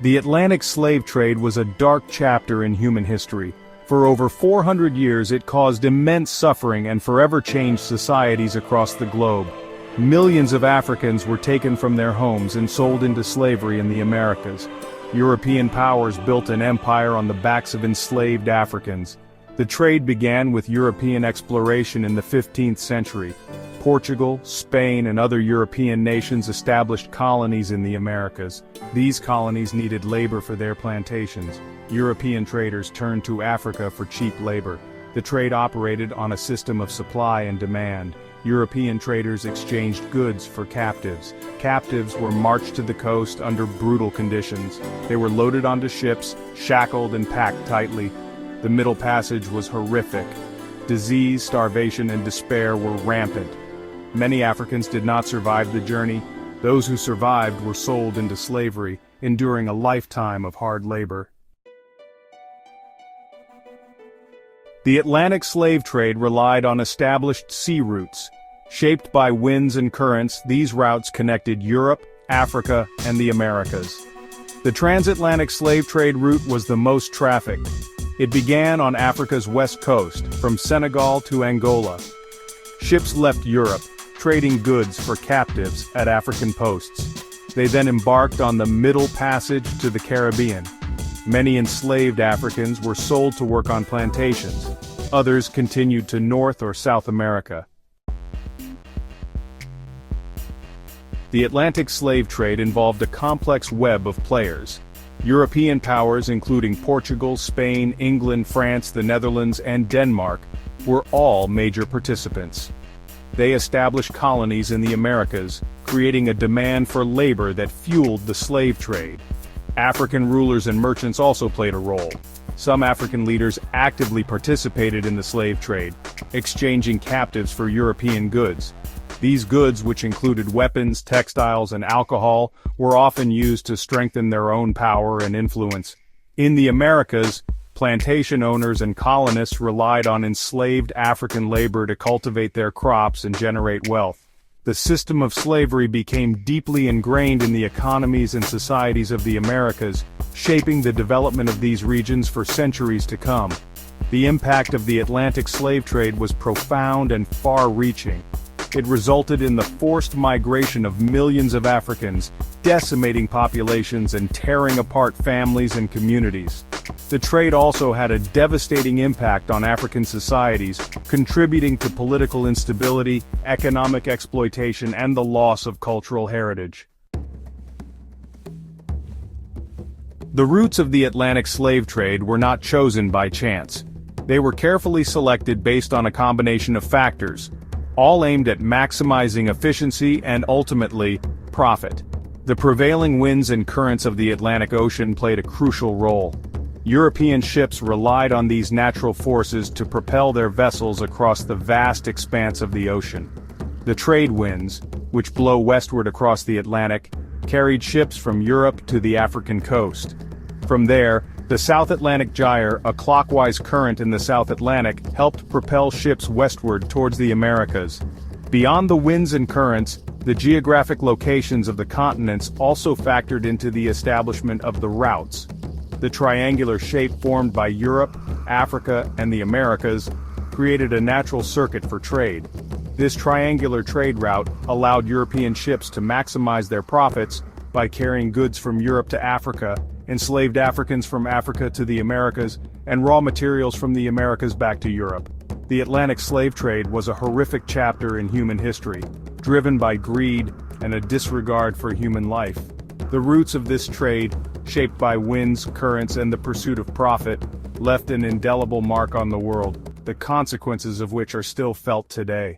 The Atlantic slave trade was a dark chapter in human history. For over 400 years it caused immense suffering and forever changed societies across the globe. Millions of Africans were taken from their homes and sold into slavery in the Americas. European powers built an empire on the backs of enslaved Africans. The trade began with European exploration in the 15th century. Portugal, Spain, and other European nations established colonies in the Americas. These colonies needed labor for their plantations. European traders turned to Africa for cheap labor. The trade operated on a system of supply and demand. European traders exchanged goods for captives. Captives were marched to the coast under brutal conditions. They were loaded onto ships, shackled and packed tightly. The Middle Passage was horrific. Disease, starvation, and despair were rampant. Many Africans did not survive the journey. Those who survived were sold into slavery, enduring a lifetime of hard labor. The Atlantic slave trade relied on established sea routes. Shaped by winds and currents, these routes connected Europe, Africa, and the Americas. The transatlantic slave trade route was the most trafficked. It began on Africa's west coast, from Senegal to Angola. Ships left Europe, trading goods for captives at African posts. They then embarked on the Middle Passage to the Caribbean. Many enslaved Africans were sold to work on plantations. Others continued to North or South America. The Atlantic slave trade involved a complex web of players. European powers including Portugal, Spain, England, France, the Netherlands, and Denmark were all major participants. They established colonies in the Americas, creating a demand for labor that fueled the slave trade. African rulers and merchants also played a role. Some African leaders actively participated in the slave trade, exchanging captives for European goods. These goods, which included weapons, textiles, and alcohol, were often used to strengthen their own power and influence. In the Americas, plantation owners and colonists relied on enslaved African labor to cultivate their crops and generate wealth. The system of slavery became deeply ingrained in the economies and societies of the Americas, shaping the development of these regions for centuries to come. The impact of the Atlantic slave trade was profound and far-reaching. It resulted in the forced migration of millions of Africans, decimating populations and tearing apart families and communities. The trade also had a devastating impact on African societies, contributing to political instability, economic exploitation, and the loss of cultural heritage. The routes of the Atlantic slave trade were not chosen by chance. They were carefully selected based on a combination of factors, all aimed at maximizing efficiency and ultimately, profit. The prevailing winds and currents of the Atlantic Ocean played a crucial role. European ships relied on these natural forces to propel their vessels across the vast expanse of the ocean. The trade winds, which blow westward across the Atlantic, carried ships from Europe to the African coast. From there, the South Atlantic Gyre, a clockwise current in the South Atlantic, helped propel ships westward towards the Americas. Beyond the winds and currents, the geographic locations of the continents also factored into the establishment of the routes. The triangular shape formed by Europe, Africa, and the Americas created a natural circuit for trade. This triangular trade route allowed European ships to maximize their profits by carrying goods from Europe to Africa, enslaved Africans from Africa to the Americas, and raw materials from the Americas back to Europe. The Atlantic slave trade was a horrific chapter in human history, driven by greed and a disregard for human life. The roots of this trade, shaped by winds, currents, and the pursuit of profit, left an indelible mark on the world, the consequences of which are still felt today.